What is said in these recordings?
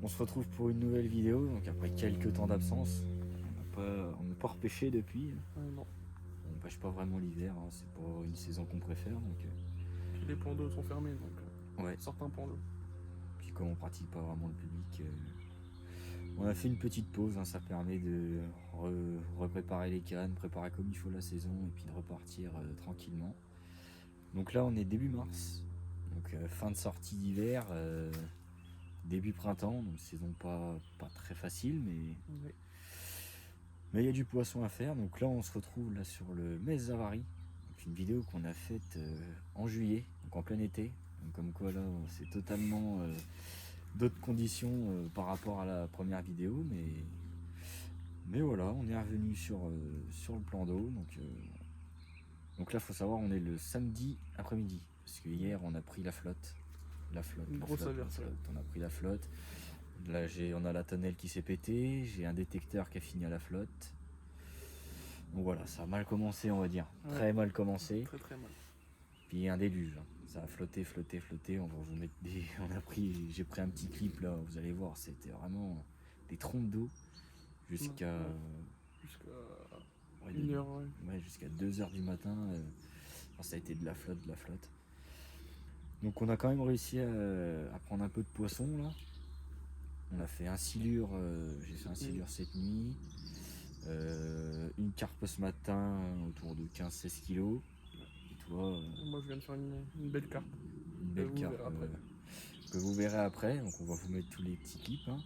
On se retrouve pour une nouvelle vidéo, donc après quelques temps d'absence. On n'a pas repêché depuis. Non. On pêche pas vraiment l'hiver, hein, c'est pas une saison qu'on préfère. Donc, Puis les plans d'eau sont fermés, donc ouais. certains plans d'eau. Puis comme on pratique pas vraiment le public, on a fait une petite pause, hein, ça permet de repréparer les cannes, préparer comme il faut la saison et puis de repartir tranquillement. Donc là on est début mars, donc fin de sortie d'hiver, début printemps, donc saison pas très facile, Oui. mais il y a du poisson à faire. Donc là on se retrouve là sur le Mez Zavari, donc une vidéo qu'on a faite en juillet, donc en plein été. Donc comme quoi là c'est totalement d'autres conditions par rapport à la première vidéo, mais voilà, on est revenu sur le plan d'eau. Donc là faut savoir, on est le samedi après-midi, parce que hier on a pris la flotte. Une grosse averse. On a pris la flotte. Là on a la tonnelle qui s'est pétée, j'ai un détecteur qui a fini à la flotte. Donc voilà, ça a mal commencé, on va dire. Ouais. Très mal commencé. Très mal. Puis un déluge. Ça a flotté. On va vous mettre j'ai pris un petit clip là, vous allez voir, c'était vraiment des trompes d'eau jusqu'à Jusqu'à 1h. Ouais, jusqu'à 2h du matin. Ça a été de la flotte. Donc on a quand même réussi à prendre un peu de poisson là. On a fait un silure, j'ai fait un silure cette nuit, une carpe ce matin autour de 15-16 kilos. Et toi Moi je viens de faire une belle carpe. Une belle carpe que vous verrez après. Donc on va vous mettre tous les petits clips. Hein.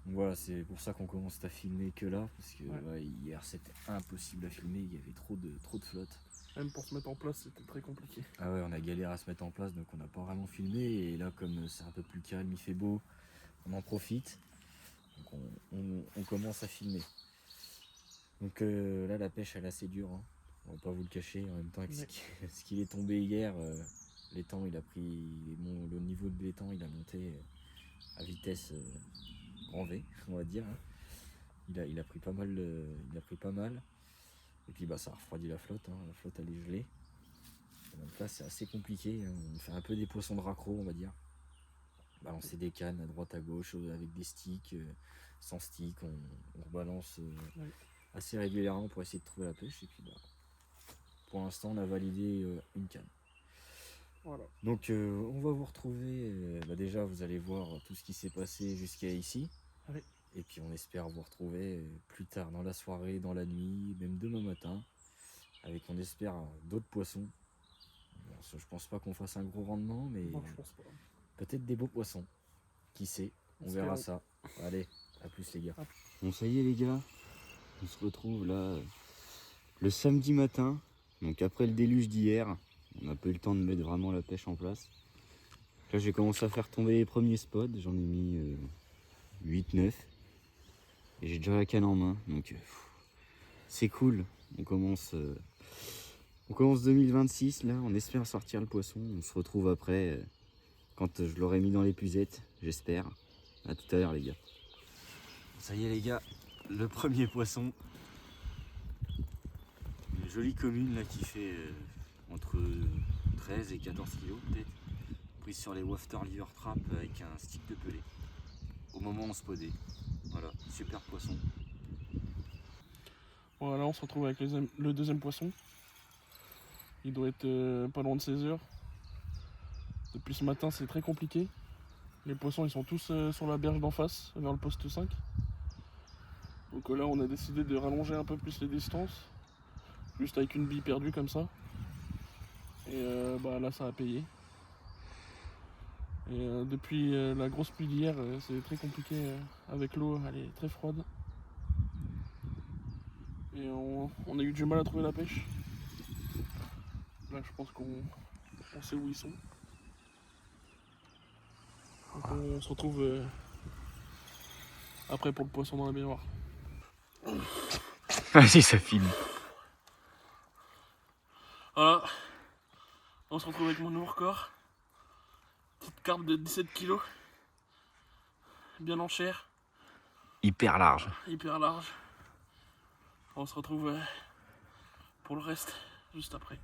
Donc voilà, c'est pour ça qu'on commence à filmer que là, parce que hier c'était impossible à filmer, il y avait trop de flotte. Même pour se mettre en place c'était très compliqué. Ah ouais, on a galéré à se mettre en place, donc on n'a pas vraiment filmé. Et là comme c'est un peu plus calme, il fait beau, on en profite. Donc on commence à filmer. Donc là la pêche elle est assez dure, hein. On va pas vous le cacher. En même temps avec ce qu'il est tombé hier, l'étang il a pris, le niveau de l'étang il a monté à vitesse grand V, on va dire. Hein. Il a pris pas mal. Et puis ça a refroidi la flotte, hein. La flotte elle est gelée. Donc là c'est assez compliqué, hein. On fait un peu des poissons de raccro, on va dire. Balancer des cannes à droite à gauche avec des sticks, sans stick, on rebalance assez régulièrement pour essayer de trouver la pêche. Et puis pour l'instant on a validé une canne. Voilà. Donc on va vous retrouver, déjà vous allez voir tout ce qui s'est passé jusqu'à ici. Oui. Et puis on espère vous retrouver plus tard dans la soirée, dans la nuit, même demain matin, avec on espère d'autres poissons. Bon, je pense pas qu'on fasse un gros rendement, mais non, je pense pas. Peut-être des beaux poissons. Qui sait, on verra ça. Allez, à plus les gars. Bon ça y est les gars, on se retrouve là le samedi matin, donc après le déluge d'hier, on n'a pas eu le temps de mettre vraiment la pêche en place. Là j'ai commencé à faire tomber les premiers spots, j'en ai mis 8-9 et j'ai déjà la canne en main, donc c'est cool. On commence 2026 là, on espère sortir le poisson, on se retrouve après quand je l'aurai mis dans l'épuisette, j'espère. À tout à l'heure les gars. Ça y est les gars, le premier poisson. Une jolie commune là qui fait entre 13 et 14 kilos peut-être. Prise sur les Wafter Liver Trap avec un stick de pelé. Au moment où on se podait. Voilà, super poisson. Voilà, on se retrouve avec le deuxième poisson. Il doit être pas loin de 16h. Depuis ce matin c'est très compliqué. Les poissons ils sont tous sur la berge d'en face, vers le poste 5. Donc là on a décidé de rallonger un peu plus les distances. Juste avec une bille perdue comme ça. Et là ça a payé. Et depuis la grosse pluie d'hier, c'est très compliqué avec l'eau, elle est très froide. Et on a eu du mal à trouver la pêche. Là je pense qu'on sait où ils sont. Donc on se retrouve après pour le poisson dans la baignoire. Vas-y ça filme. Voilà, on se retrouve avec mon nouveau record. Petite carpe de 17 kg. Bien en chair. Hyper large. Hyper large. On se retrouve pour le reste juste après.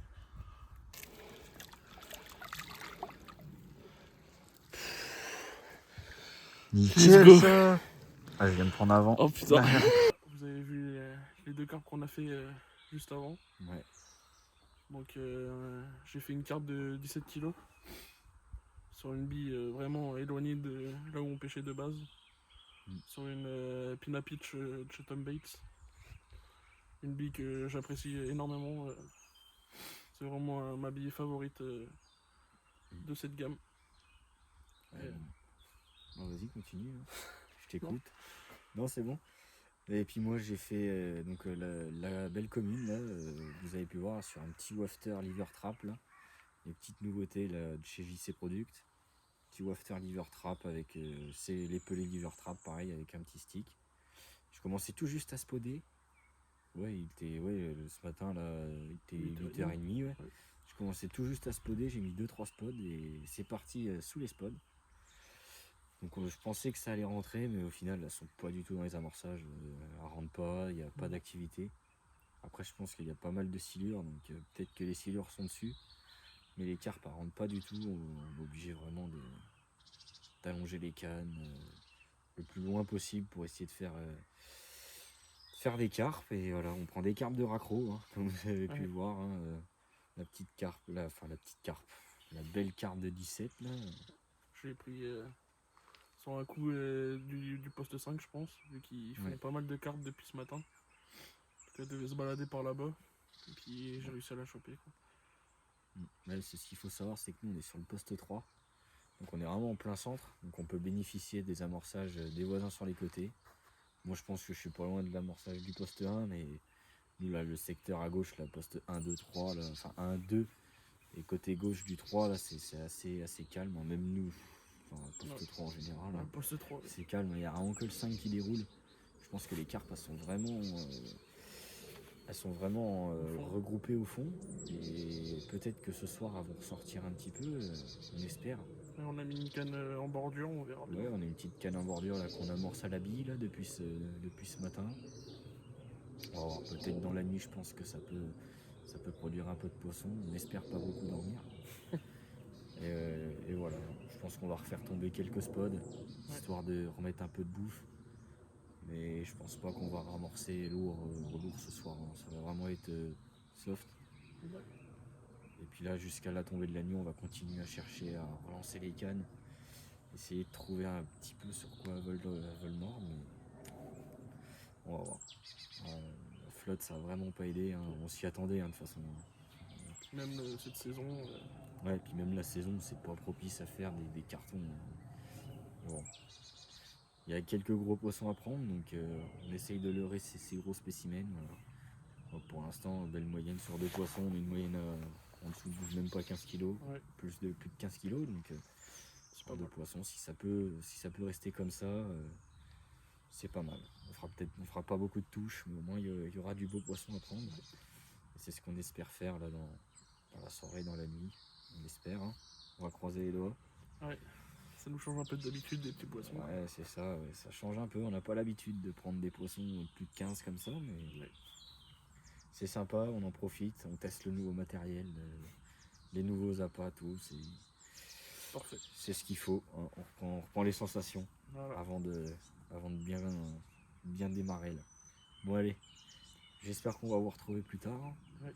Nickel go. ça. Ah, je viens de prendre avant. Oh putain. Vous avez vu les 2 carpes qu'on a fait juste avant. Ouais. Donc j'ai fait une carpe de 17 kg sur une bille vraiment éloignée de là où on pêchait de base. Sur une Pina Pitch de chez Tom Bates. Une bille que j'apprécie énormément. C'est vraiment ma bille favorite de cette gamme. Ouais, bon, vas-y, continue. Hein. Je t'écoute. Non, c'est bon. Et puis moi, j'ai fait donc la belle commune, là, vous avez pu voir, sur un petit wafter liver trap, là. Les petites nouveautés là, de chez JC Product. Petit wafter liver trap avec les pelés liver trap, pareil, avec un petit stick. Je commençais tout juste à spoder. Ouais, ce matin, là, il était 8h30, ouais. Je commençais tout juste à spoder, j'ai mis 2-3 spods et c'est parti sous les spods. Donc je pensais que ça allait rentrer, mais au final, elles sont pas du tout dans les amorçages. Elles rentrent pas, il n'y a pas d'activité. Après, je pense qu'il y a pas mal de silures, donc peut-être que les silures sont dessus. Mais les carpes, elles rentrent pas du tout. On est obligé vraiment d'allonger les cannes le plus loin possible pour essayer de faire des carpes. Et voilà, on prend des carpes de raccro, hein, comme vous avez pu le voir. Hein, la petite carpe, la belle carpe de 17 là. Je l'ai pris sur un coup du poste 5, je pense, vu qu'ils font pas mal de cartes depuis ce matin. Elle devait se balader par là-bas, et puis j'ai réussi à la choper, quoi. Ouais, c'est ce qu'il faut savoir, c'est que nous on est sur le poste 3, donc on est vraiment en plein centre, donc on peut bénéficier des amorçages des voisins sur les côtés. Moi je pense que je suis pas loin de l'amorçage du poste 1, mais nous là le secteur à gauche, là, poste 1, 2, 3, là, enfin 1, 2, et côté gauche du 3, là c'est assez calme, hein. Même nous, enfin poste 3 en général, hein, poste 3, c'est calme, il n'y a vraiment que le 5 qui déroule. Je pense que les carpes elles sont vraiment regroupées au fond, et peut-être que ce soir elles vont ressortir un petit peu, on espère. Et on a mis une canne en bordure, on verra bien. Ouais, on a une petite canne en bordure là qu'on amorce à la bille là depuis ce matin. On va voir, peut-être dans la nuit, je pense que ça peut produire un peu de poisson. On espère pas beaucoup dormir. Et voilà, je pense qu'on va refaire tomber quelques spods, histoire de remettre un peu de bouffe. Mais je pense pas qu'on va ramorcer lourd ce soir, hein. Ça va vraiment être soft. Et puis là, jusqu'à la tombée de la nuit, on va continuer à chercher à relancer les cannes, essayer de trouver un petit peu sur quoi elles veulent mordre, mais on va voir. La flotte, ça va vraiment pas aider, hein. On s'y attendait, hein, de toute façon. Même cette saison. Ouais, et puis même la saison, c'est pas propice à faire des cartons. Bon. Il y a quelques gros poissons à prendre, donc on essaye de leurrer ces gros spécimens. Voilà. Donc pour l'instant, belle moyenne sur 2 poissons, on a une moyenne en dessous de même pas 15 kg, plus de 15 kg, donc sur 2 poissons, si ça peut rester comme ça, c'est pas mal. On fera pas beaucoup de touches, mais au moins il y aura du beau poisson à prendre. Et c'est ce qu'on espère faire là dans la soirée, dans la nuit. On espère, hein. On va croiser les doigts. Ouais. Ça nous change un peu d'habitude des petits poissons. Ouais, c'est ça, ouais, ça change un peu. On n'a pas l'habitude de prendre des poissons de plus de 15 comme ça, mais c'est sympa, on en profite, on teste le nouveau matériel, les nouveaux appâts, tout. Parfait. C'est ce qu'il faut, hein. On reprend les sensations avant de bien démarrer là. Bon allez, j'espère qu'on va vous retrouver plus tard. Ouais.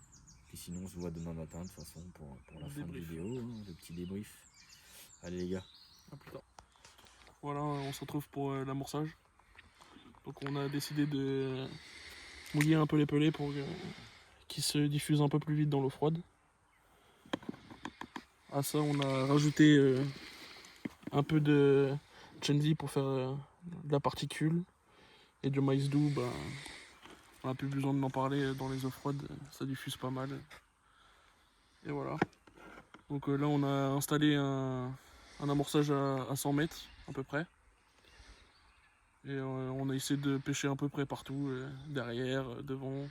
Puis sinon on se voit demain matin de toute façon pour la fin de vidéo, hein, le petit débrief. Allez les gars. À plus tard. Voilà, on se retrouve pour l'amorçage. Donc on a décidé de mouiller un peu les pelés pour qu'ils se diffusent un peu plus vite dans l'eau froide. À ça on a rajouté un peu de Chenzi pour faire de la particule. Et du maïs doux, on n'a plus besoin de n'en parler dans les eaux froides, ça diffuse pas mal. Et voilà. Donc là on a installé un amorçage à 100 mètres à peu près. Et on a essayé de pêcher à peu près partout, derrière, devant.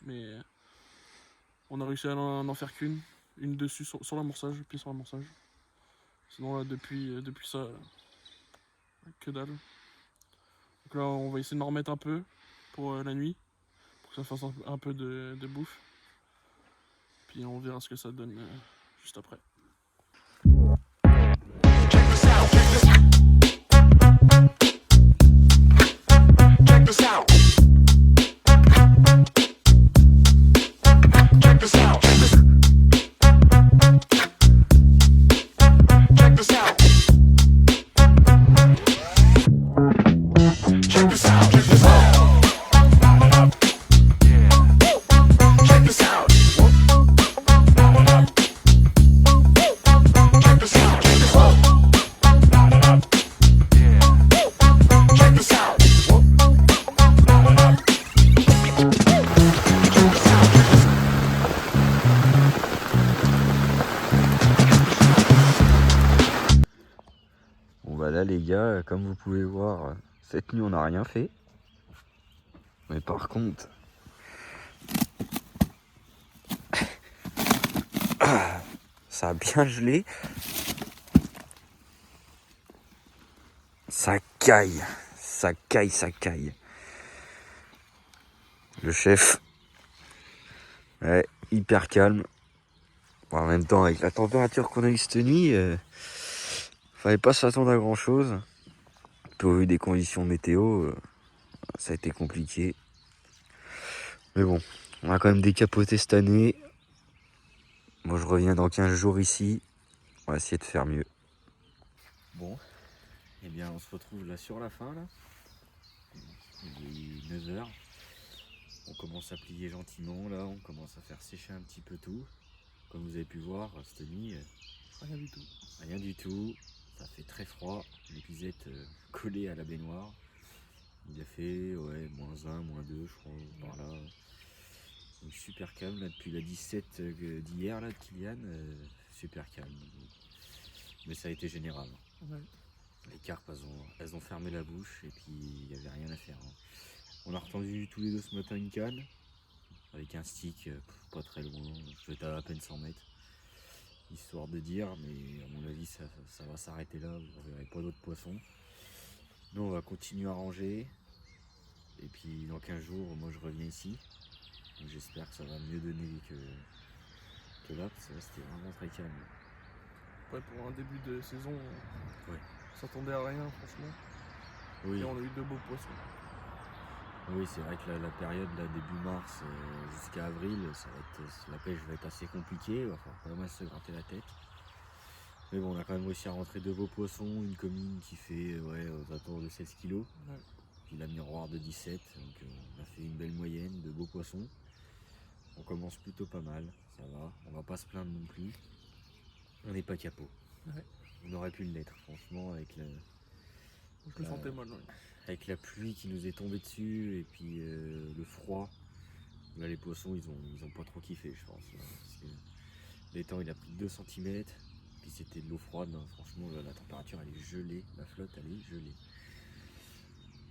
Mais on a réussi à n'en faire qu'une. Une dessus sur l'amorçage, puis sur l'amorçage. Sinon là depuis ça, que dalle. Donc là on va essayer de en remettre un peu pour la nuit. Pour que ça fasse un peu de bouffe. Puis on verra ce que ça donne juste après. gars, comme vous pouvez voir, cette nuit on n'a rien fait. Mais par contre, ça a bien gelé. Ça caille, ça caille, ça caille. Le chef, ouais, hyper calme. Bon, en même temps, avec la température qu'on a eue cette nuit, fallait pas s'attendre à grand chose. Au vu des conditions météo, ça a été compliqué. Mais bon, on a quand même décapoté cette année. Moi, je reviens dans 15 jours ici. On va essayer de faire mieux. Bon, eh bien on se retrouve là sur la fin là. Il est 9h. On commence à plier gentiment là, on commence à faire sécher un petit peu tout. Comme vous avez pu voir, cette nuit, Rien du tout. rien du tout. Ça fait très froid, l'épuisette collée à la baignoire. Il a fait ouais, -1, -2 je crois, par là. Donc super calme là depuis la 17 d'hier là de Kylian, super calme. Mais ça a été général. Ouais. Les carpes elles ont fermé la bouche et puis il n'y avait rien à faire. On a retendu tous les deux ce matin une canne avec un stick pas très loin, je vais être à peine 100 mètres. Histoire de dire, mais à mon avis ça va s'arrêter là, vous ne verrez pas d'autres poissons. Nous on va continuer à ranger et puis dans 15 jours moi je reviens ici. Donc j'espère que ça va mieux donner que là, parce que là c'était vraiment très calme. Ouais, pour un début de saison, Ouais. on s'attendait à rien, franchement. Oui, Et on a eu de beaux poissons. oui c'est vrai que la période là, début mars jusqu'à avril, la pêche va être assez compliquée, il va falloir pas mal se gratter la tête. Mais bon, on a quand même réussi à rentrer de beaux poissons, une comine qui fait ouais, aux alentours de 16 kg, Ouais. puis la miroir de 17, donc on a fait une belle moyenne de beaux poissons. On commence plutôt pas mal, ça va, on va pas se plaindre non plus. On n'est pas capot. Ouais. On aurait pu l'être, franchement, avec Je le sentais mal, ouais. avec la pluie qui nous est tombée dessus et puis le froid. Là, les poissons, ils ont pas trop kiffé, je pense. Là, parce que l'étang, il a pris 2 cm, puis c'était de l'eau froide. Hein. Franchement, la température, elle est gelée. La flotte, elle est gelée.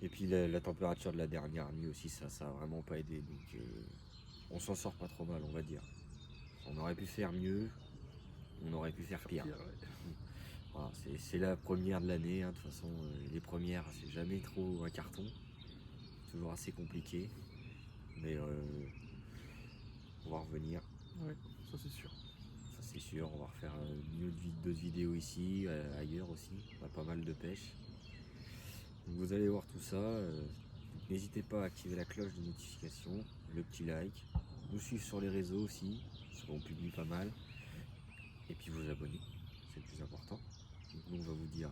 Et puis la température de la dernière nuit aussi, ça a vraiment pas aidé. Donc, on s'en sort pas trop mal, on va dire. On aurait pu faire mieux, on aurait pu faire pire. Ouais. Voilà, c'est la première de l'année, hein. De toute façon, les premières, c'est jamais trop un carton. Toujours assez compliqué. Mais on va revenir, Ouais, ça c'est sûr. ça c'est sûr. On va refaire d'autres vidéos ici, ailleurs aussi. On a pas mal de pêche. Donc vous allez voir tout ça. N'hésitez pas à activer la cloche de notification, le petit like, nous suivre sur les réseaux aussi, parce qu'on publie pas mal. Et puis vous abonner, c'est le plus important. Donc nous on va vous dire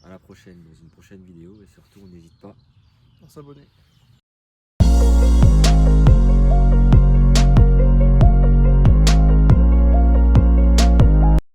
à la prochaine dans une prochaine vidéo et surtout on n'hésite pas À s'abonner.